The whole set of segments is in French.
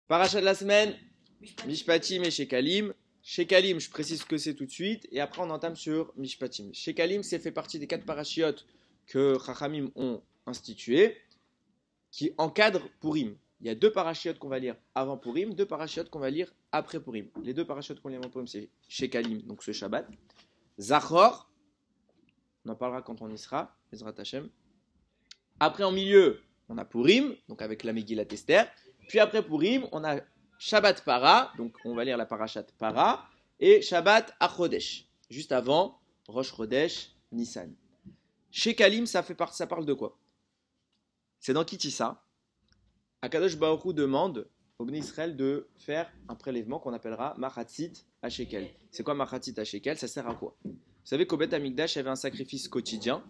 Parachat de la semaine, Mishpatim et Shekalim. Shekalim, je précise ce que c'est tout de suite, et après on entame sur Mishpatim. Shekalim, c'est fait partie des 4 parachiotes que Chachamim ont institués, qui encadrent Purim. Il y a 2 parachiotes qu'on va lire avant Purim, 2 parachiotes qu'on va lire après Purim. Les 2 parachiotes qu'on lit avant Purim, c'est Shekalim, donc ce Shabbat. Zachor, on en parlera quand on y sera, Ezrat Hashem. Après en milieu, on a Purim, donc avec la Megillat Esther. Puis après Purim, on a Shabbat Para, donc on va lire la Parashat Para, et Shabbat Achodesh, juste avant Rosh Chodesh Nissan. Shekalim, ça parle de quoi? C'est dans Kitissa. Akadosh Baruch Hu demande au Bnei Israël de faire un prélèvement qu'on appellera Machatzit à Shekel. C'est quoi Machatzit à Shekel? Ça sert à quoi? Vous savez qu'au Beth Amikdash, il y avait un sacrifice quotidien,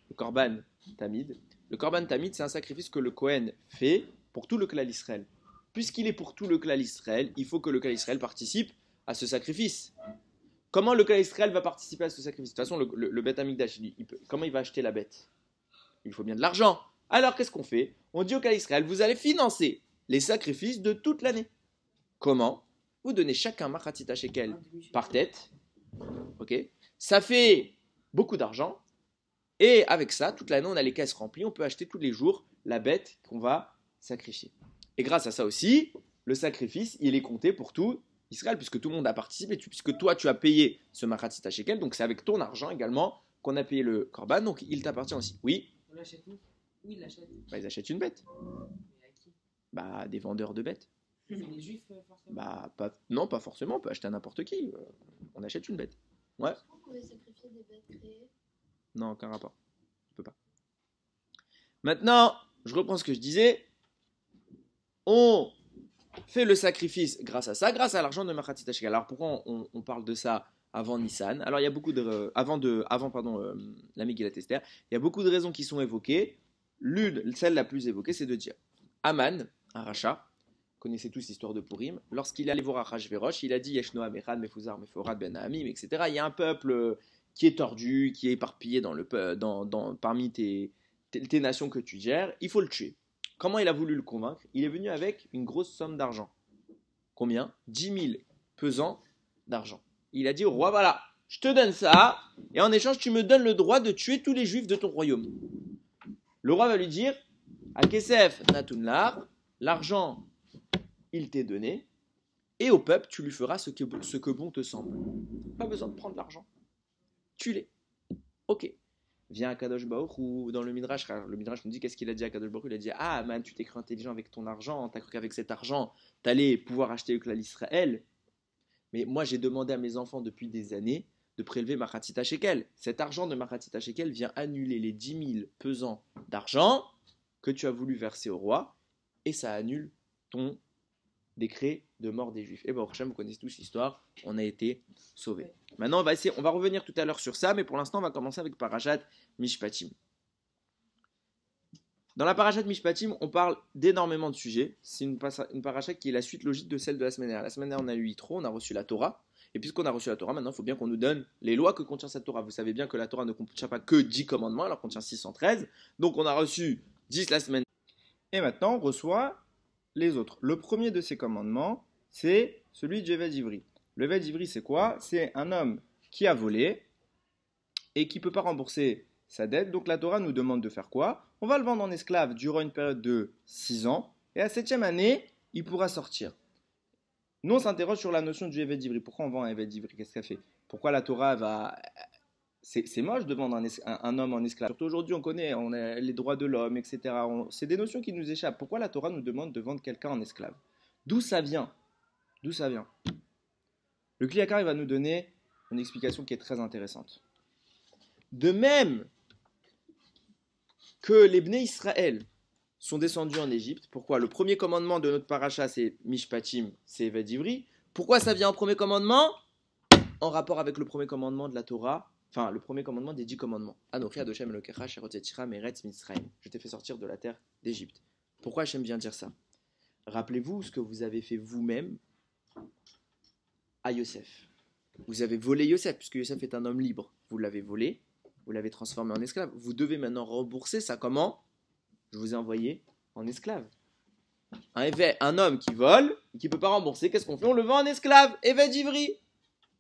le Korban Tamid. Le Korban Tamid, c'est un sacrifice que le Kohen fait pour tout le clan d'Israël. Puisqu'il est pour tout le clan d'Israël, il faut que le clan d'Israël participe à ce sacrifice. Comment le clan d'Israël va participer à ce sacrifice? De toute façon, le Beth Amikdash, comment il va acheter la bête? Il faut bien de l'argent. Alors qu'est-ce qu'on fait? On dit au clan d'Israël, vous allez financer les sacrifices de toute l'année. Comment? Vous donnez chacun Machatzit Shekel par tête. Ok? Ça fait beaucoup d'argent. Et avec ça, toute l'année, on a les caisses remplies. On peut acheter tous les jours la bête qu'on va sacrifier. Et grâce à ça aussi, le sacrifice, il est compté pour tout Israël, puisque tout le monde a participé, puisque toi, tu as payé ce Machatzit Shekel, donc c'est avec ton argent également qu'on a payé le Korban, donc il t'appartient aussi. Oui? On l'achète où? Où ils l'achètent? Bah, ils achètent une bête. Mais à qui? Bah, des vendeurs de bêtes. C'est les juifs, forcément. Bah, non, pas forcément, on peut acheter à n'importe qui. On achète une bête. Ouais? On pouvait sacrifier des bêtes créées. Non, aucun rapport. Tu peux pas. Maintenant, je reprends ce que je disais. On fait le sacrifice grâce à ça, grâce à l'argent de Machatzit Shekel. Alors pourquoi on parle de ça avant Nissan? Alors il y a beaucoup de avant la Megillat Esther, il y a beaucoup de raisons qui sont évoquées. Celle la plus évoquée, c'est de dire Aman, un rachat, connaissez tous l'histoire de Purim, lorsqu'il est allé voir Achashverosh, il a dit Yeshno Amechad Mefuzar Meforad Ben Hamim, etc. Il y a un peuple qui est tordu, qui est éparpillé parmi tes nations que tu gères, il faut le tuer. Comment il a voulu le convaincre? Il est venu avec une grosse somme d'argent. Combien? 10 000 pesants d'argent. Il a dit au roi, voilà, je te donne ça, et en échange, tu me donnes le droit de tuer tous les juifs de ton royaume. Le roi va lui dire, à Kesef Natunlar, l'argent, il t'est donné, et au peuple, tu lui feras ce que bon te semble. Pas besoin de prendre l'argent. Tue-les. Ok. Vient à Kadosh Baruch ou dans le Midrash nous dit qu'est-ce qu'il a dit à Kadosh Baruch. Il a dit ah man, tu t'es cru intelligent avec ton argent, t'as cru qu'avec cet argent t'allais pouvoir acheter le clan d'Israël, mais moi j'ai demandé à mes enfants depuis des années de prélever Machatzit Shekel. Cet argent de Machatzit Shekel vient annuler les 10 000 pesants d'argent que tu as voulu verser au roi, et ça annule ton décret de mort des Juifs. Et bon, vous connaissez tous l'histoire, on a été sauvés. Maintenant, on va revenir tout à l'heure sur ça, mais pour l'instant, on va commencer avec Parashat Mishpatim. Dans la Parashat Mishpatim, on parle d'énormément de sujets. C'est une Parashat qui est la suite logique de celle de la semaine dernière. La semaine dernière, on a eu Yitro, on a reçu la Torah. Et puisqu'on a reçu la Torah, maintenant, il faut bien qu'on nous donne les lois que contient cette Torah. Vous savez bien que la Torah ne contient pas que 10 commandements, elle en contient 613. Donc, on a reçu 10 la semaine. Et maintenant, on reçoit les autres. Le premier de ces commandements, c'est celui du Eved Ivri. Le Eved Ivri, c'est quoi? C'est un homme qui a volé et qui ne peut pas rembourser sa dette. Donc la Torah nous demande de faire quoi? On va le vendre en esclave durant une période de 6 ans. Et à la 7e année, il pourra sortir. Nous, on s'interroge sur la notion du Eved Ivri. Pourquoi on vend un Eved Ivri? Qu'est-ce qu'elle fait? Pourquoi la Torah va... C'est moche de vendre un homme en esclave. Surtout aujourd'hui, on a les droits de l'homme, etc. C'est des notions qui nous échappent. Pourquoi la Torah nous demande de vendre quelqu'un en esclave? D'où ça vient? D'où ça vient? Le Kli Yakar, il va nous donner une explication qui est très intéressante. De même que les Bnei Israël sont descendus en Égypte, pourquoi? Le premier commandement de notre paracha, c'est Mishpatim, c'est Eved Ivri. Pourquoi ça vient en premier commandement? En rapport avec le premier commandement de la Torah, enfin le premier commandement des 10 commandements. Anochi Adoshem Elokecha Sherotetira Meretz Mitzrayim. Je t'ai fait sortir de la terre d'Égypte. Pourquoi Hachem vient dire ça? Rappelez-vous ce que vous avez fait vous-même à Yosef. Vous avez volé Yosef, puisque Yosef est un homme libre. Vous l'avez volé, vous l'avez transformé en esclave. Vous devez maintenant rembourser ça. Comment? Je vous ai envoyé en esclave. un homme qui vole, et qui ne peut pas rembourser, qu'est-ce qu'on fait? On le vend en esclave, Eved Ivri.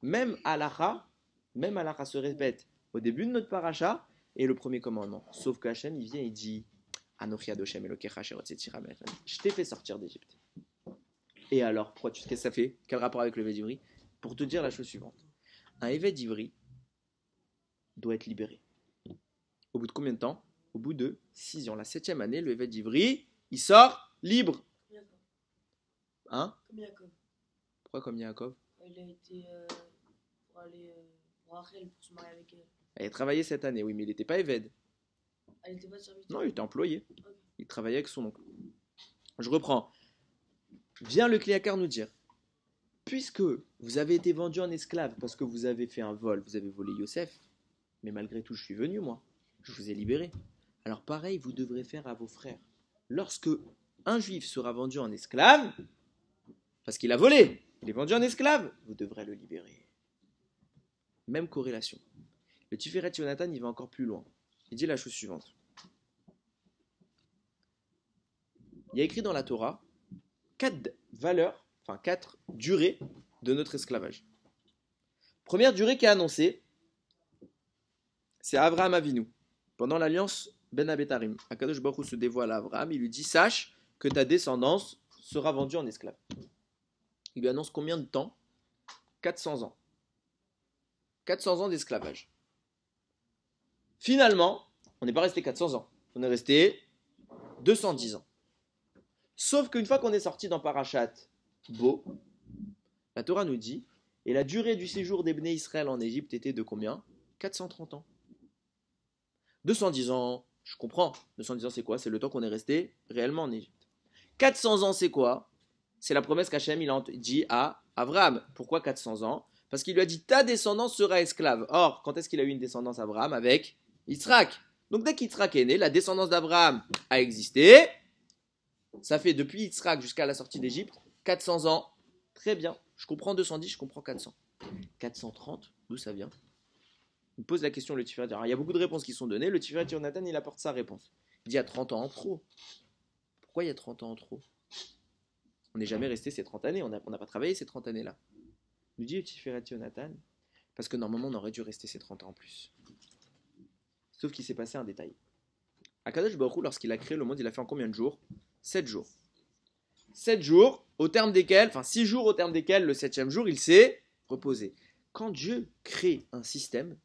Même halakha se répète au début de notre paracha et le premier commandement. Sauf que Hachem, il vient et dit Anochi Adoshem Elokecha Asher Hotzeti Ramecha. Je t'ai fait sortir d'Égypte. Et alors, qu'est-ce que ça fait? Quel rapport avec le Eved Ivri? Pour te dire la chose suivante. Un Eved Ivri doit être libéré. Au bout de combien de temps? Au bout de 6 ans. La 7e année, le Eved Ivri, il sort libre. Hein? Comme Yaakov. Pourquoi comme Yaakov? Il a été pour aller pour Rachel, pour se marier avec elle. Elle a travaillé cette année, oui, mais il n'était pas Eved. Elle n'était pas serviteur. Non, il était employé. Ok. Il travaillait avec son oncle. Je reprends. Vient le Kliakar nous dire, puisque vous avez été vendu en esclave parce que vous avez fait un vol, vous avez volé Yosef, mais malgré tout, je suis venu, moi. Je vous ai libéré. Alors pareil, vous devrez faire à vos frères. Lorsque un juif sera vendu en esclave, parce qu'il a volé, il est vendu en esclave, vous devrez le libérer. Même corrélation. Le Tiferet Yonatan, il va encore plus loin. Il dit la chose suivante. Il y a écrit dans la Torah 4 valeurs, enfin 4 durées de notre esclavage. Première durée qui est annoncée, c'est Avraham Avinu. Pendant l'alliance Ben Abetarim, Akadosh Baruch Hu se dévoile à Avraham, il lui dit, sache que ta descendance sera vendue en esclave. Il lui annonce combien de temps? 400 ans. 400 ans d'esclavage. Finalement, on n'est pas resté 400 ans, on est resté 210 ans. Sauf qu'une fois qu'on est sorti dans Parashat Bo, la Torah nous dit, et la durée du séjour des Bnei Israël en Égypte était de combien? 430 ans. 210 ans, je comprends. 210 ans, c'est quoi? C'est le temps qu'on est resté réellement en Égypte. 400 ans, c'est quoi? C'est la promesse qu'Hachem il a dit à Abraham. Pourquoi 400 ans? Parce qu'il lui a dit, ta descendance sera esclave. Or, quand est-ce qu'il a eu une descendance Abraham? Avec Yitzhak. Donc dès qu'Yitzhak est né, la descendance d'Abraham a existé. Ça fait depuis Yitzhak jusqu'à la sortie d'Égypte 400 ans. Très bien. Je comprends 210, je comprends 400. 430, d'où ça vient? Il pose la question le Tiferet. Il y a beaucoup de réponses qui sont données. Le Tiferet Yonatan, il apporte sa réponse. Il dit il y a 30 ans en trop. Pourquoi il y a 30 ans en trop? On n'est jamais resté ces 30 années. On n'a pas travaillé ces 30 années-là. Nous dit le Tiferet Yonatan, parce que normalement on aurait dû rester ces 30 ans en plus. Sauf qu'il s'est passé un détail. Akadosh Baruch Hu, lorsqu'il a créé le monde, il a fait en combien de jours? 7 jours. 7 jours, au terme desquels, enfin 6 jours au terme desquels, le 7e jour, il s'est reposé. Quand Dieu crée un système,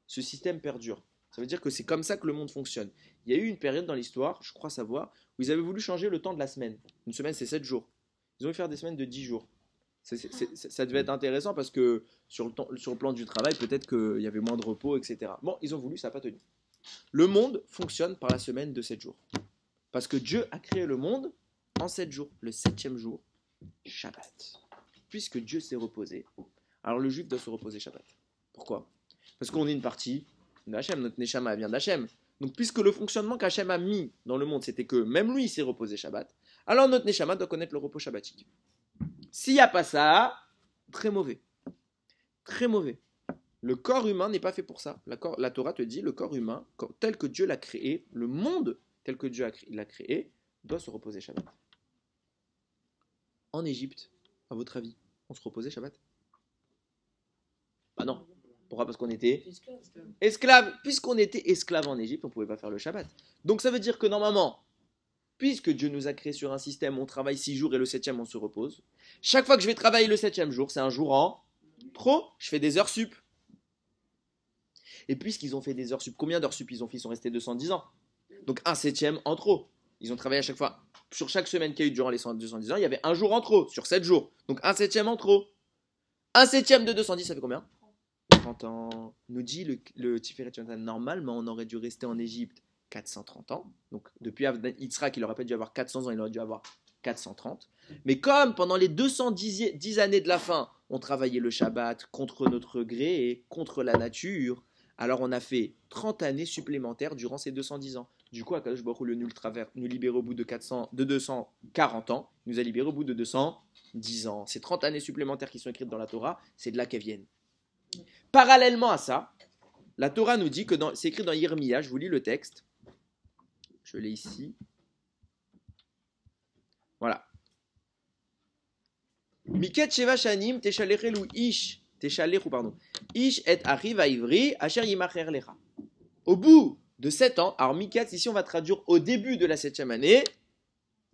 ce système perdure. Ça veut dire que c'est comme ça que le monde fonctionne. Il y a eu une période dans l'histoire, je crois savoir, où ils avaient voulu changer le temps de la semaine. Une semaine, c'est 7 jours. Ils ont voulu faire des semaines de 10 jours. Ça devait être intéressant parce que sur le plan du travail, peut-être qu'il y avait moins de repos, etc. Bon, ils ont voulu, ça n'a pas tenu. Le monde fonctionne par la semaine de 7 jours. Parce que Dieu a créé le monde en 7 jours. Le 7e jour, Shabbat. Puisque Dieu s'est reposé, alors le juif doit se reposer Shabbat. Pourquoi? Parce qu'on est une partie d'Hachem, notre Neshama vient d'Hachem. Donc puisque le fonctionnement qu'Hachem a mis dans le monde, c'était que même lui il s'est reposé Shabbat, alors notre Neshama doit connaître le repos shabbatique. S'il n'y a pas ça, très mauvais. Très mauvais. Le corps humain n'est pas fait pour ça. La Torah te dit, le corps humain, tel que Dieu l'a créé, le monde tel que Dieu l'a créé, doit se reposer Shabbat. En Égypte, à votre avis, on se reposait Shabbat? Bah non. Pourquoi? Parce qu'on était esclaves. Puisqu'on était esclaves en Égypte, on ne pouvait pas faire le Shabbat. Donc ça veut dire que normalement, puisque Dieu nous a créé sur un système, on travaille 6 jours et le 7e on se repose. Chaque fois que je vais travailler le 7e jour, c'est un jour en trop, je fais des heures sup. Et puisqu'ils ont fait des heures sup, combien d'heures sup ils ont fait? Ils sont restés 210 ans. Donc un 7e en trop. Ils ont travaillé à chaque fois. Sur chaque semaine qu'il y a eu durant les 210 ans, il y avait un jour en trop sur 7 jours. Donc un 7e en trop. Un 7e de 210, ça fait combien? 30 ans. Nous dit le Tiferet Yonatan, normalement on aurait dû rester en Égypte 430 ans. Donc depuis Yitzhak, il n'aurait pas dû avoir 400 ans, il aurait dû avoir 430. Mais comme pendant les 210 années de la fin, on travaillait le Shabbat contre notre gré et contre la nature, alors on a fait 30 années supplémentaires durant ces 210 ans. Du coup, Akadosh Baruch Hu, le nous libère au bout de 240 ans, il nous a libéré au bout de 210 ans. Ces 30 années supplémentaires qui sont écrites dans la Torah, c'est de là qu'elles viennent. Parallèlement à ça, la Torah nous dit que c'est écrit dans Yirmiya, je vous lis le texte. Je l'ai ici. Voilà. Miket Sheva Shanim Teshalechelu Ish. Teshalechou, pardon. Ish et arrive à Ivri, Asher Yimacher Lecha. Au bout de 7 ans, alors Miket, ici on va traduire au début de la 7e année,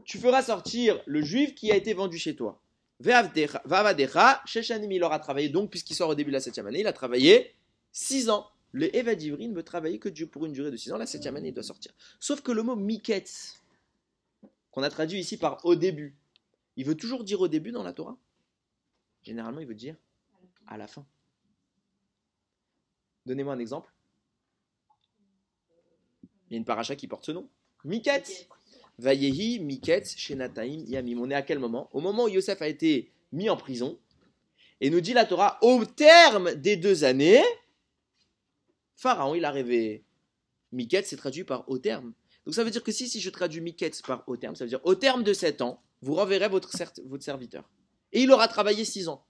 tu feras sortir le juif qui a été vendu chez toi. Vavadecha, Sheshanim, il aura travaillé, donc puisqu'il sort au début de la 7e année, il a travaillé 6 ans. Le Evad Ivri ne veut travailler que pour une durée de 6 ans, la 7e année il doit sortir. Sauf que le mot Miket, qu'on a traduit ici par au début, il veut toujours dire au début dans la Torah. Généralement, il veut dire à la fin. Donnez-moi un exemple. Il y a une paracha qui porte ce nom. Miket. Vayehi, Miket, Shenataim, Yamim. On est à quel moment? Au moment où Yosef a été mis en prison. Et nous dit la Torah, au terme des 2 années, Pharaon, il a rêvé. Miket, c'est traduit par au terme. Donc ça veut dire que si je traduis Miket par au terme, ça veut dire au terme de 7 ans, vous renverrez votre serviteur. Et il aura travaillé 6 ans.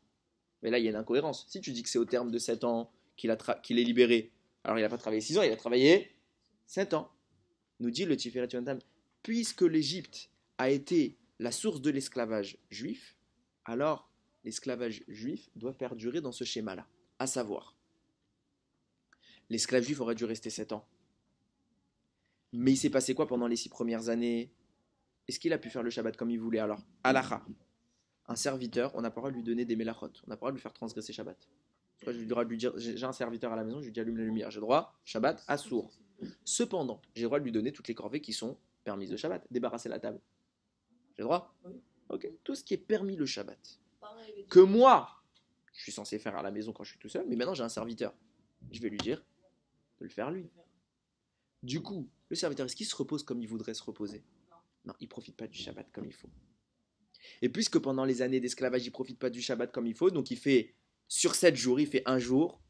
Mais là, il y a une incohérence. Si tu dis que c'est au terme de 7 ans qu'il est libéré, alors il n'a pas travaillé 6 ans, il a travaillé 7 ans. Nous dit le Tiferet Yonatan, puisque l'Égypte a été la source de l'esclavage juif, alors l'esclavage juif doit perdurer dans ce schéma-là. À savoir, l'esclave juif aurait dû rester 7 ans. Mais il s'est passé quoi pendant les 6 premières années? Est-ce qu'il a pu faire le Shabbat comme il voulait? Alors, Halacha, un serviteur, on n'a pas le droit de lui donner des mélachot, on n'a pas le droit de lui faire transgresser Shabbat. J'ai le droit de lui dire, j'ai un serviteur à la maison, je lui dis allume la lumière, j'ai le droit, Shabbat, assour. Cependant, j'ai le droit de lui donner toutes les corvées qui sont permises de Shabbat, débarrasser la table. J'ai le droit? Oui. Ok, tout ce qui est permis le Shabbat. Que moi, je suis censé faire à la maison quand je suis tout seul, mais maintenant j'ai un serviteur. Je vais lui dire de le faire lui. Du coup, le serviteur, est-ce qu'il se repose comme il voudrait se reposer? Non, il ne profite pas du Shabbat comme il faut. Et puisque pendant les années d'esclavage, il ne profite pas du Shabbat comme il faut, donc il fait, sur 7 jours, il fait 1 jour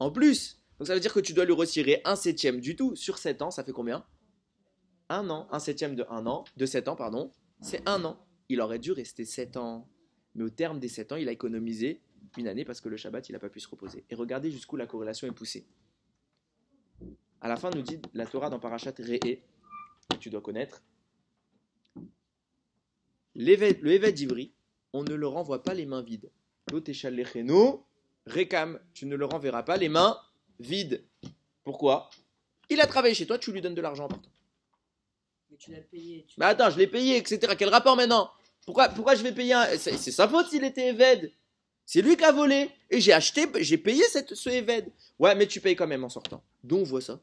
en plus. Donc ça veut dire que tu dois lui retirer 1/7 du tout. Sur 7 ans, ça fait combien? 1 an. 1/7 de 1 an, de 7 ans, pardon, c'est 1 an. Il aurait dû rester 7 ans. Mais au terme des 7 ans, il a économisé 1 année parce que le Shabbat, il n'a pas pu se reposer. Et regardez jusqu'où la corrélation est poussée. À la fin, nous dit la Torah dans Parashat Re'eh, que tu dois connaître, le Eved d'Ivri, on ne le renvoie pas les mains vides. L'Otechalecheno, Rekam, tu ne le renverras pas les mains vides. Pourquoi? Il a travaillé chez toi, tu lui donnes de l'argent pourtant. Mais tu l'as payé. Mais attends, je l'ai payé, etc. Quel rapport maintenant? Pourquoi je vais payer c'est sa faute s'il était Eved. C'est lui qui a volé. Et j'ai payé ce Eved. Ouais, mais tu payes quand même en sortant. D'où on voit ça?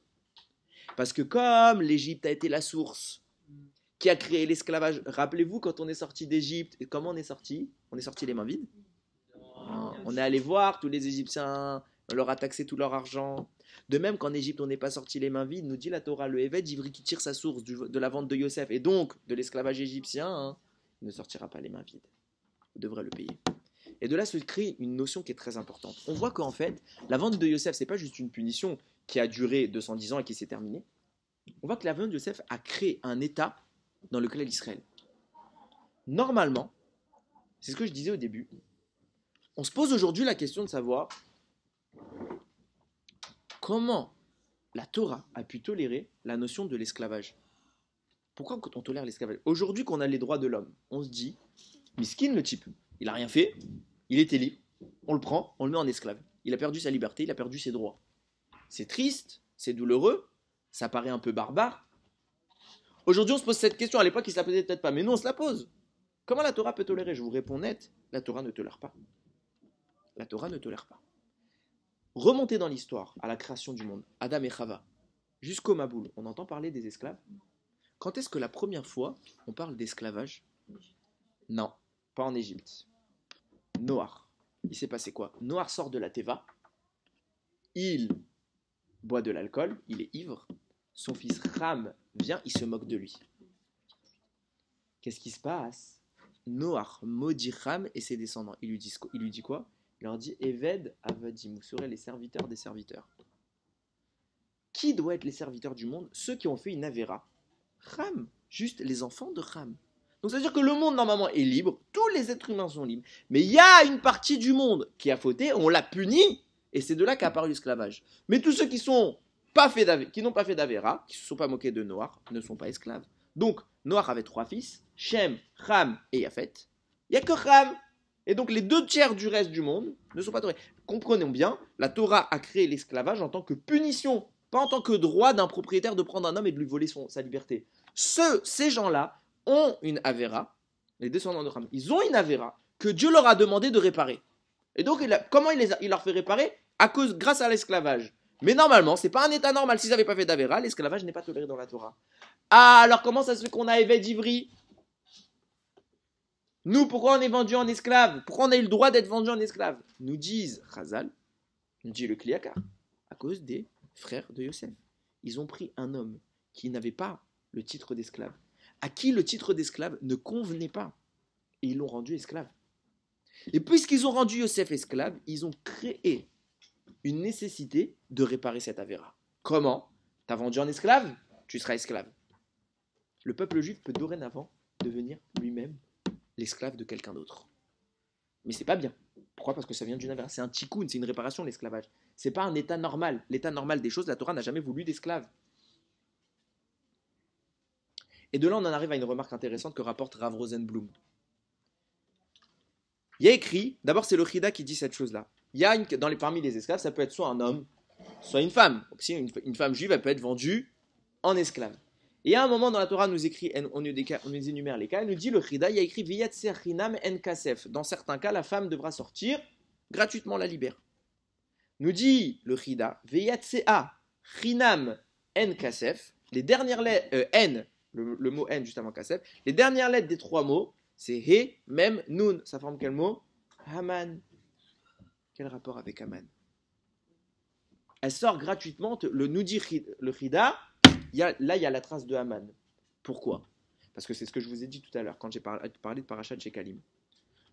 Parce que comme l'Égypte a été la source qui a créé l'esclavage, rappelez-vous quand on est sorti d'Égypte, comment on est sorti? On est sorti les mains vides. On est allé voir tous les Égyptiens, on leur a taxé tout leur argent. De même qu'en Égypte on n'est pas sorti les mains vides, nous dit la Torah, le Eved d'Ivri qui tire sa source de la vente de Yosef et donc de l'esclavage égyptien, il ne sortira pas les mains vides. Vous devrez le payer. Et de là se crée une notion qui est très importante. On voit qu'en fait, la vente de Yosef, ce n'est pas juste une punition qui a duré 210 ans et qui s'est terminée. On voit que la vente de Yosef a créé un état dans le clan d'Israël. Normalement, c'est ce que je disais au début, on se pose aujourd'hui la question de savoir comment la Torah a pu tolérer la notion de l'esclavage. Pourquoi on tolère l'esclavage? Aujourd'hui qu'on a les droits de l'homme, on se dit, miskin le type, il n'a rien fait, il était libre, on le prend, on le met en esclave. Il a perdu sa liberté, il a perdu ses droits. C'est triste, c'est douloureux, ça paraît un peu barbare. Aujourd'hui, on se pose cette question. À l'époque, il ne se la posait peut-être pas, mais nous, on se la pose. Comment la Torah peut tolérer? Je vous réponds net, la Torah ne tolère pas. La Torah ne tolère pas. Remontez dans l'histoire, à la création du monde, Adam et Chava, jusqu'au Maboul, on entend parler des esclaves? Quand est-ce que la première fois on parle d'esclavage? Non, pas en Égypte. Noach. Il s'est passé quoi? Noach sort de la Teva, il boit de l'alcool, il est ivre, son fils Ram vient, il se moque de lui. Qu'est-ce qui se passe? Noach maudit Ram et ses descendants. Il lui dit quoi? Il leur dit Eved Avadim, vous serez les serviteurs des serviteurs. Qui doit être les serviteurs du monde? Ceux qui ont fait une Avera. Ram, juste les enfants de Ram. Donc ça veut dire que le monde normalement est libre, tous les êtres humains sont libres, mais il y a une partie du monde qui a fauté, on l'a puni, et c'est de là qu'a apparu l'esclavage. Mais tous ceux qui n'ont pas fait d'Avera, qui ne se sont pas moqués de Noach, ne sont pas esclaves. Donc, Noach avait 3 fils, Shem, Ham et Yafet. Il n'y a que Ham. Et donc, les 2 tiers du reste du monde ne sont pas taurés. Comprenons bien, la Torah a créé l'esclavage en tant que punition, pas en tant que droit d'un propriétaire de prendre un homme et de lui voler sa liberté. Ces gens-là ont une Avera, les descendants de Ham, ils ont une Avera que Dieu leur a demandé de réparer. Et donc, comment il leur fait réparer? Grâce à l'esclavage. Mais normalement, ce n'est pas un état normal. S'ils n'avaient pas fait d'Avera, l'esclavage n'est pas toléré dans la Torah. Ah, alors comment ça se fait qu'on a Eved Ivri? Nous, pourquoi on est vendu en esclave? Pourquoi on a eu le droit d'être vendu en esclave? Nous disent Chazal, nous dit le Kliakar, à cause des frères de Yosef. Ils ont pris un homme qui n'avait pas le titre d'esclave, à qui le titre d'esclave ne convenait pas, et ils l'ont rendu esclave. Et puisqu'ils ont rendu Yosef esclave, ils ont créé une nécessité de réparer cette Avera. Comment? T'as vendu en esclave? Tu seras esclave. Le peuple juif peut dorénavant devenir lui-même l'esclave de quelqu'un d'autre. Mais c'est pas bien. Pourquoi? Parce que ça vient d'une Avera. C'est un tikkun, c'est une réparation, l'esclavage. C'est pas un état normal. L'état normal des choses, la Torah n'a jamais voulu d'esclave. Et de là, on en arrive à une remarque intéressante que rapporte Rav Rosenblum. Il y a écrit, d'abord c'est le Chida qui dit cette chose-là. Il y a parmi les esclaves, ça peut être soit un homme, soit une femme. Donc, si une femme juive, elle peut être vendue en esclave. Et à un moment dans la Torah, on nous énumère les cas, elle nous dit le Chida, il y a écrit Viyatser Chinam en Kasef. Dans certains cas, la femme devra sortir gratuitement la libère. Nous dit le Chida, Viyatsea Chinam en Kasef. Les dernières lettres, N, le mot N juste avant Kasef, les dernières lettres des 3 mots, c'est He, Mem, Nun. Ça forme quel mot? Haman. Quel rapport avec Haman? Elle sort gratuitement, nous dit le Chida, là il y a la trace de Haman. Pourquoi? Parce que c'est ce que je vous ai dit tout à l'heure quand j'ai parlé de Parashat Shekalim.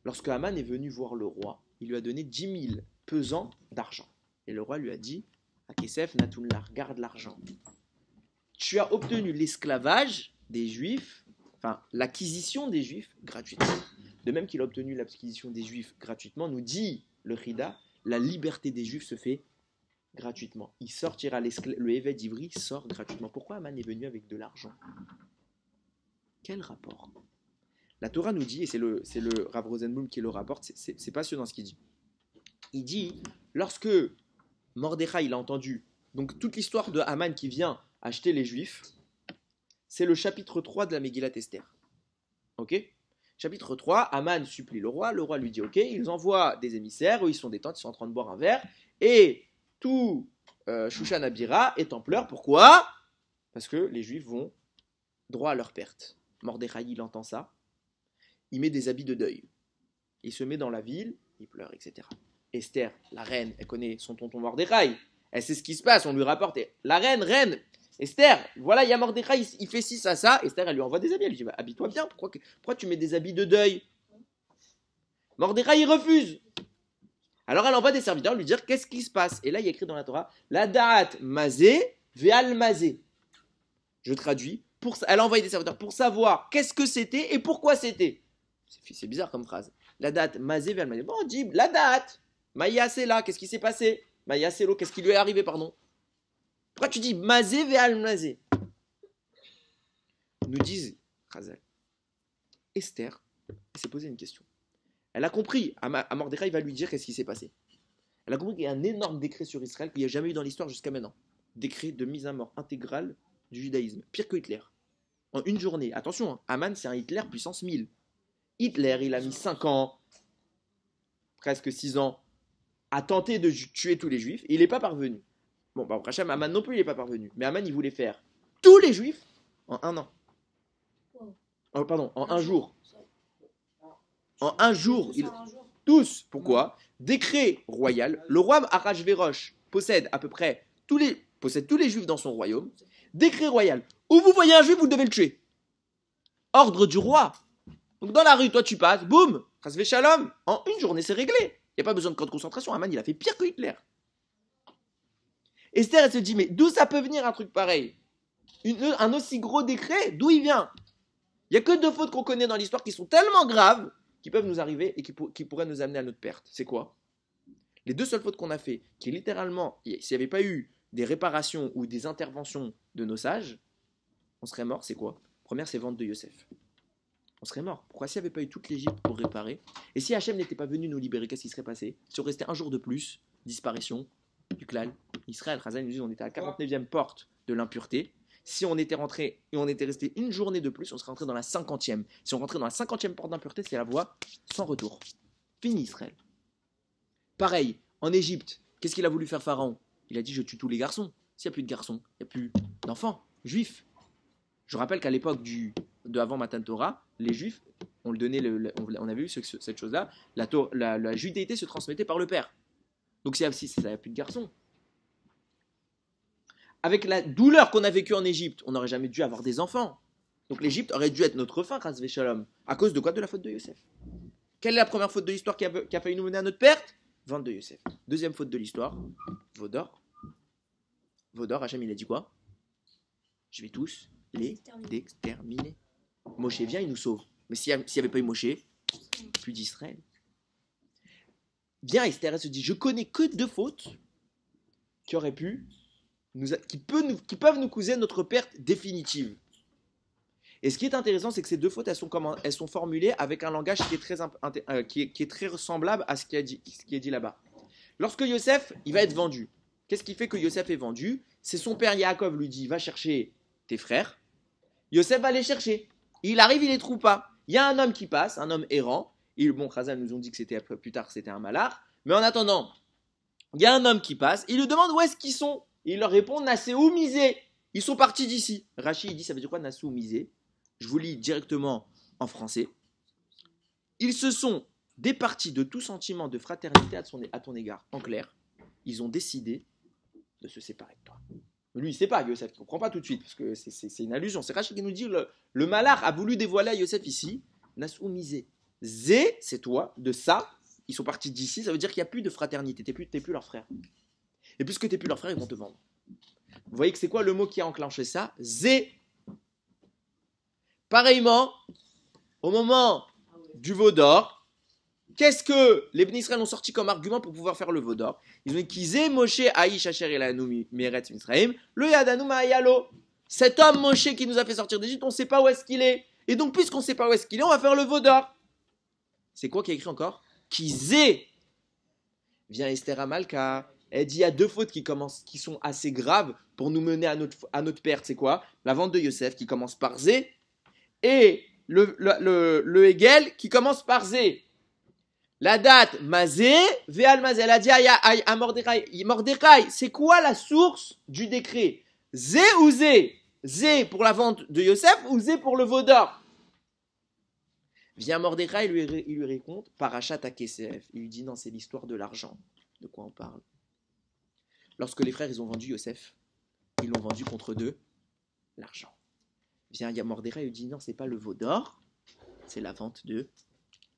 Lorsque Haman est venu voir le roi, il lui a donné 10 000 pesants d'argent. Et le roi lui a dit, Akesef Natunlar, garde l'argent. Tu as obtenu l'esclavage des Juifs, enfin l'acquisition des Juifs gratuitement. De même qu'il a obtenu l'acquisition des Juifs gratuitement, nous dit le Chida, la liberté des Juifs se fait gratuitement. Il sortira, le Eved Ivri sort gratuitement. Pourquoi Haman est venu avec de l'argent? Quel rapport? La Torah nous dit, et c'est le Rav Rosenblum qui le rapporte, c'est passionnant ce qu'il dit. Il dit, lorsque Mordechai il a entendu, donc toute l'histoire de Haman qui vient acheter les Juifs, c'est le chapitre 3 de la Megillat Esther. Ok? Chapitre 3, Haman supplie le roi lui dit ok, ils envoient des émissaires, eux ils sont détentes, ils sont en train de boire un verre, et tout Shushan Abira est en pleurs, pourquoi? Parce que les Juifs vont droit à leur perte. Mordechai il entend ça, il met des habits de deuil, il se met dans la ville, il pleure, etc. Esther, la reine, elle connaît son tonton Mordechai, elle sait ce qui se passe, on lui rapporte, la reine, Esther, voilà, il y a Mordechai, il fait ci, ça. Esther, elle lui envoie des habits. Elle lui dit, bah, habille-toi bien, pourquoi tu mets des habits de deuil? Mordechai, il refuse. Alors, elle envoie des serviteurs lui dire, qu'est-ce qui se passe? Et là, il y a écrit dans la Torah, la da'at mazé, ve'al mazé. Je traduis, elle a envoyé des serviteurs pour savoir qu'est-ce que c'était et pourquoi c'était. C'est bizarre comme phrase. La da'at mazé, ve'al mazé. Bon, on dit, la da'at, Maïa, c'est là, qu'est-ce qui s'est passé? Maïa, c'est l'eau, qu'est-ce qui lui est arrivé, pardon? Pourquoi tu dis mazé ve'al mazé? Nous disent Chazal. Esther, elle s'est posé une question. Elle a compris, à Mordechai, il va lui dire qu'est-ce qui s'est passé. Elle a compris qu'il y a un énorme décret sur Israël qu'il n'y a jamais eu dans l'histoire jusqu'à maintenant. Décret de mise à mort intégrale du judaïsme. Pire que Hitler. En une journée. Attention, hein, Haman, c'est un Hitler puissance 1000. Hitler, il a mis 5 ans, presque 6 ans, à tenter de tuer tous les juifs et il n'est pas parvenu. Bon, bah, Hachem, Haman non plus, il n'est pas parvenu. Mais Haman, il voulait faire tous les juifs en 1 an. Oh, pardon, en un jour. En un jour. Tous. Pourquoi? Décret royal. Le roi Ahasverosh possède à peu près tous les juifs dans son royaume. Décret royal. Où vous voyez un juif, vous devez le tuer. Ordre du roi. Donc dans la rue, toi tu passes, boum, Chasvé Shalom. En une journée, c'est réglé. Il n'y a pas besoin de camp de concentration. Haman, il a fait pire que Hitler. Esther, elle se dit, mais d'où ça peut venir un truc pareil? Un aussi gros décret, d'où il vient? Il n'y a que 2 fautes qu'on connaît dans l'histoire qui sont tellement graves qui peuvent nous arriver et qui pourraient nous amener à notre perte. C'est quoi? Les 2 seules fautes qu'on a fait, qui littéralement, s'il n'y avait pas eu des réparations ou des interventions de nos sages, on serait mort, c'est quoi? première, c'est vente de Yosef. On serait mort. Pourquoi s'il n'y avait pas eu toute l'Égypte pour réparer? Et si Hachem n'était pas venu nous libérer, qu'est-ce qui serait passé? Si on restait un jour de plus, disparition du clan Israël. Chazal nous dit on était à la 49e porte de l'impureté. Si on était rentré et on était resté une journée de plus, on serait rentré dans la 50e. Si on rentrait dans la 50e porte d'impureté, c'est la voie sans retour. Fini Israël. Pareil, en Égypte, qu'est-ce qu'il a voulu faire Pharaon? Il a dit je tue tous les garçons. S'il n'y a plus de garçons, il n'y a plus d'enfants juifs. Je rappelle qu'à l'époque de avant Matan Torah, les juifs, on avait vu cette chose-là, la judéité se transmettait par le père. Donc si ça n'y a plus de garçons. Avec la douleur qu'on a vécue en Égypte, on n'aurait jamais dû avoir des enfants. Donc l'Égypte aurait dû être notre fin, Chas Veshalom. À cause de quoi? De la faute de Yosef. Quelle est la première faute de l'histoire qui a failli nous mener à notre perte? Vente de Yosef. Deuxième faute de l'histoire, Vaudor. Vaudor, Hachem, il a dit quoi? Je vais tous les exterminer. Moshe vient, il nous sauve. Mais s'il n'y avait pas eu Moshe, plus d'Israël. Viens, Esther, elle se dit, je connais que deux fautes qui auraient pu, qui peuvent nous causer notre perte définitive. Et ce qui est intéressant, c'est que ces deux fautes, elles sont formulées avec un langage qui est très semblable à ce qui est dit là-bas. Lorsque Yosef, il va être vendu, qu'est-ce qui fait que Yosef est vendu? C'est son père Yaakov lui dit, va chercher tes frères. Yosef va les chercher. Il arrive, il les trouve pas. Il y a un homme qui passe, un homme errant. Bon, Chazal nous ont dit que c'était plus tard, c'était un malach. Mais en attendant, il y a un homme qui passe. Il lui demande où est-ce qu'ils sont. Il leur répond, Naséou misé. Ils sont partis d'ici. Rachi, il dit, ça veut dire quoi, Naséou misé? Je vous lis directement en français. Ils se sont départis de tout sentiment de fraternité à ton égard. En clair, ils ont décidé de se séparer de toi. Lui, il ne sait pas, Yosef, il ne comprend pas tout de suite, parce que c'est une allusion. C'est Rachid qui nous dit, le malach a voulu dévoiler à Yosef ici, Nassou misé. Zé, c'est toi, de ça, ils sont partis d'ici, ça veut dire qu'il n'y a plus de fraternité, tu n'es plus leur frère. Et puisque tu n'es plus leur frère, ils vont te vendre. Vous voyez que c'est quoi le mot qui a enclenché ça? Zé. Pareillement, au moment du veau d'or, qu'est-ce que les Bnei Israël ont sorti comme argument pour pouvoir faire le veau d'or? Ils ont dit Kizé Moshe Aïch Asher Elanu Meretz Misraim, le Yadanu Ma'ayalo. Cet homme Moshe qui nous a fait sortir d'Égypte, on ne sait pas où est-ce qu'il est. Et donc, puisqu'on ne sait pas où est-ce qu'il est, on va faire le veau d'or. C'est quoi qui est écrit encore? Kizé. Vient Esther Amalka. Elle dit il y a deux fautes qui sont assez graves pour nous mener à notre perte. C'est quoi? La vente de Yosef qui commence par Zé et le Hegel qui commence par Zé. La date, Mazé, Véal Mazé, elle a dit à Mordechai, c'est quoi la source du décret? Zé ou Zé? Zé pour la vente de Yosef ou Zé pour le veau d'or? Vient Mordechai, il lui raconte Parachat Kesef. Il lui dit non, c'est l'histoire de l'argent. De quoi on parle? Lorsque les frères ils ont vendu Yosef, ils l'ont vendu contre l'argent. Vient Mordechai, il lui dit non, c'est pas le veau d'or, c'est la vente de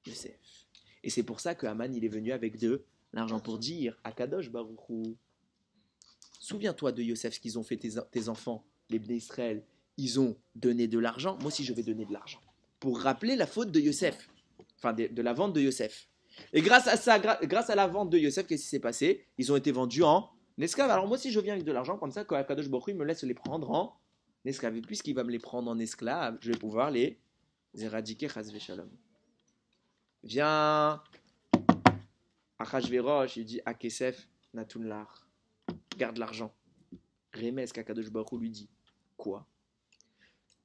Yosef. Et c'est pour ça que Haman, il est venu avec de l'argent pour dire à Kadosh Baruch Hu, souviens-toi de Yosef, ce qu'ils ont fait tes enfants, les Bnei Israël, ils ont donné de l'argent, moi aussi je vais donner de l'argent. Pour rappeler la faute de Yosef, enfin de la vente de Yosef. Et grâce à ça, grâce à la vente de Yosef, qu'est-ce qui s'est passé? Ils ont été vendus en esclaves. Alors moi aussi je viens avec de l'argent, comme ça, quand Kadosh Baruch Hu me laisse les prendre en esclaves. Et puisqu'il va me les prendre en esclaves, je vais pouvoir les éradiquer, chas v'shalom. Viens, Achashverosh, il dit à Kesef, Natunlar, garde l'argent. Remez, qu'Akadosh Baruch Hu lui dit, quoi?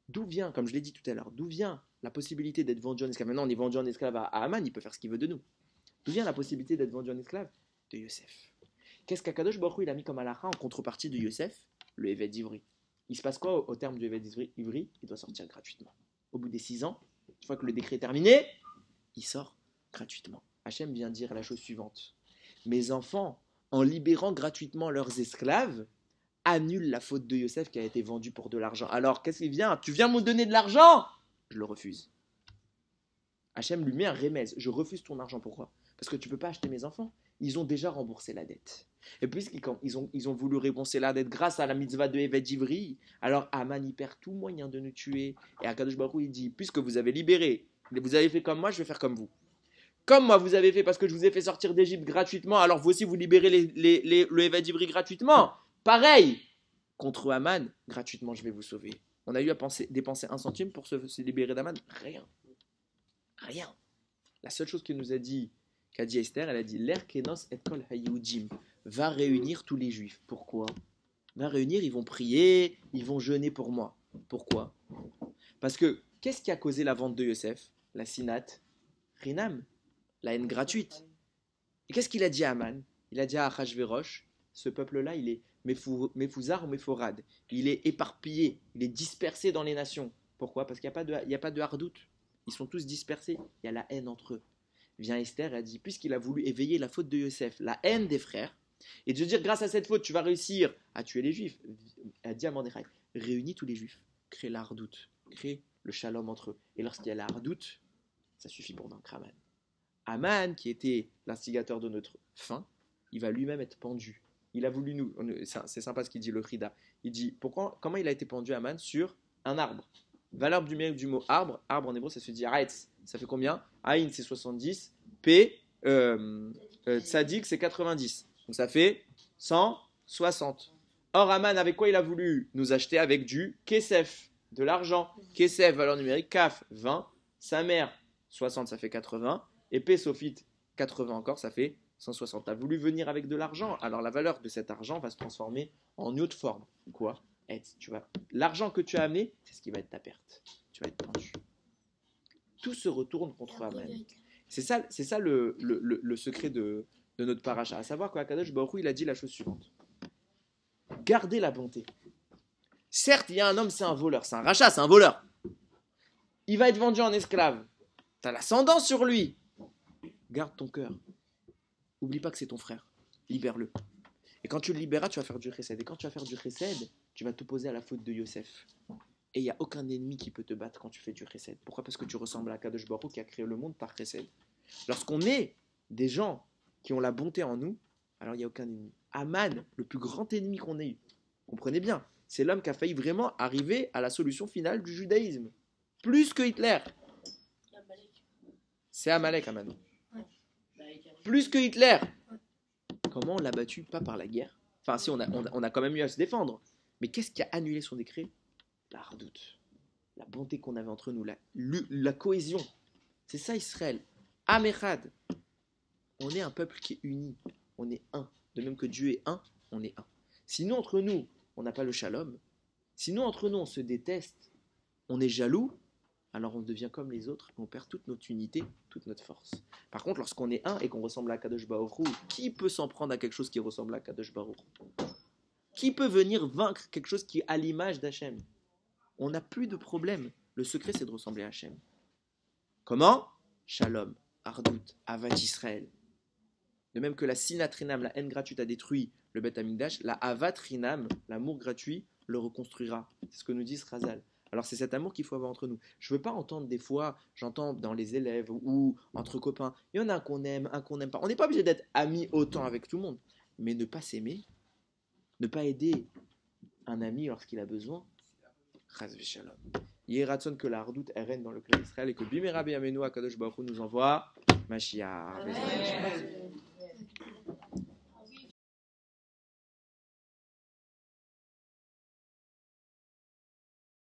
D'où vient, comme je l'ai dit tout à l'heure, d'où vient la possibilité d'être vendu en esclave? Maintenant, on est vendu en esclave à Haman, il peut faire ce qu'il veut de nous. D'où vient la possibilité d'être vendu en esclave? De Yosef. Qu'est-ce qu'Akadosh Baruch Hu il a mis comme halakha en contrepartie de Yosef? Le Eved Ivri. Il se passe quoi au terme du Eved Ivri? Il doit sortir gratuitement. Au bout des 6 ans, une fois que le décret est terminé, il sort gratuitement. Hachem vient dire la chose suivante. Mes enfants, en libérant gratuitement leurs esclaves, annulent la faute de Yosef qui a été vendu pour de l'argent. Alors, qu'est-ce qu'il vient? Tu viens me donner de l'argent? Je le refuse. Hachem lui met un remez. Je refuse ton argent. Pourquoi? Parce que tu ne peux pas acheter mes enfants. Ils ont déjà remboursé la dette. Et puisqu'ils ont voulu rembourser la dette grâce à la mitzvah de Eved Ivri, alors Haman y perd tout moyen de nous tuer. Et Akadosh Baruch Hu, il dit, puisque vous avez libéré, vous avez fait comme moi, je vais faire comme vous. Comme moi, vous avez fait parce que je vous ai fait sortir d'Égypte gratuitement, alors vous aussi, vous libérez le Eved Ivri gratuitement. Pareil, contre Haman, gratuitement, je vais vous sauver. On a eu à dépenser 1 centime pour se libérer d'Aman? Rien. Rien. La seule chose qu'a dit Esther, elle a dit Ler kenos et kol hayudim, va réunir tous les juifs. Pourquoi? Va réunir, ils vont prier, ils vont jeûner pour moi. Pourquoi? Parce que qu'est-ce qui a causé la vente de Yosef? La sinat Rinam, la haine gratuite. Et qu'est-ce qu'il a dit à Aman? Il a dit à Achashverosh, ce peuple-là, il est Mefouzar ou Meforad. Il est éparpillé, il est dispersé dans les nations. Pourquoi? Parce qu'il n'y a pas de hardout. Ils sont tous dispersés. Il y a la haine entre eux. Vient Esther et a dit, puisqu'il a voulu éveiller la faute de Yosef, la haine des frères, et de se dire, grâce à cette faute, tu vas réussir à tuer les juifs. Elle a dit à Mordechai, réunis tous les juifs, crée la hardout, crée le shalom entre eux. Et lorsqu'il y a la hardout, ça suffit pour vaincre Aman. Aman, qui était l'instigateur de notre fin, il va lui-même être pendu. Il a voulu c'est sympa ce qu'il dit le Rida. Il dit, comment il a été pendu Aman? Sur un arbre. Valeur numérique du mot arbre. Arbre en hébreu, ça se dit Aetz. Ça fait combien? Aïn, c'est 70. P, Tzadik, c'est 90. Donc ça fait 160. Or, Aman, avec quoi il a voulu nous acheter? Avec du Kesef, de l'argent. Kesef, valeur numérique, Kaf, 20. Sa mère, 60, ça fait 80. Et P, Sophite, 80 encore, ça fait 160. Tu as voulu venir avec de l'argent. Alors la valeur de cet argent va se transformer en une autre forme. Quoi? L'argent que tu as amené, c'est ce qui va être ta perte. Tu vas être pendu. Tout se retourne contre Aman. C'est ça le secret de notre paracha. À savoir qu'Akadosh Baruch Hu, il a dit la chose suivante. Gardez la bonté. Certes, il y a un homme, c'est un voleur. C'est un rachat, c'est un voleur. Il va être vendu en esclave. Tu as l'ascendant sur lui. Garde ton cœur. Oublie pas que c'est ton frère. Libère-le. Et quand tu le libéras, tu vas faire du chesed. Et quand tu vas faire du chesed, tu vas t'opposer à la faute de Yosef. Et il n'y a aucun ennemi qui peut te battre quand tu fais du chesed. Pourquoi? Parce que tu ressembles à Kadosh Baruch Hu qui a créé le monde par chesed. Lorsqu'on est des gens qui ont la bonté en nous, alors il n'y a aucun ennemi. Aman, le plus grand ennemi qu'on ait eu, comprenez bien, c'est l'homme qui a failli vraiment arriver à la solution finale du judaïsme. Plus que Hitler. C'est Amalek, Aman. Plus que Hitler. Comment on l'a battu? Pas par la guerre. Enfin, si, on a quand même eu à se défendre. Mais qu'est-ce qui a annulé son décret? La hardout. La bonté qu'on avait entre nous, la cohésion. C'est ça Israël. Amechad. On est un peuple qui est uni. On est un. De même que Dieu est un, on est un. Si nous, entre nous, on n'a pas le shalom, si nous, entre nous, on se déteste, on est jaloux, alors on devient comme les autres et on perd toute notre unité, toute notre force. Par contre, lorsqu'on est un et qu'on ressemble à Kadosh Baruch Hu, qui peut s'en prendre à quelque chose qui ressemble à Kadosh Baruch Hu? Qui peut venir vaincre quelque chose qui est à l'image d'Hachem? On n'a plus de problème. Le secret, c'est de ressembler à Hachem. Comment? Shalom, Ardout, Avat Israël. De même que la Sinat Rinam, la haine gratuite, a détruit le Beth Amikdash, la Avat Rinam, l'amour gratuit, le reconstruira. C'est ce que nous dit Razal. Alors c'est cet amour qu'il faut avoir entre nous. Je ne veux pas entendre des fois, j'entends dans les élèves ou entre copains, il y en a un qu'on aime, un qu'on n'aime pas. On n'est pas obligé d'être amis autant avec tout le monde. Mais ne pas s'aimer, ne pas aider un ami lorsqu'il a besoin, Chas v'shalom. Yératson que la hardout règne dans le clan d'Israël et que Bimera B'Yamenu Akadosh Baruch Hu nous envoie Mashiach.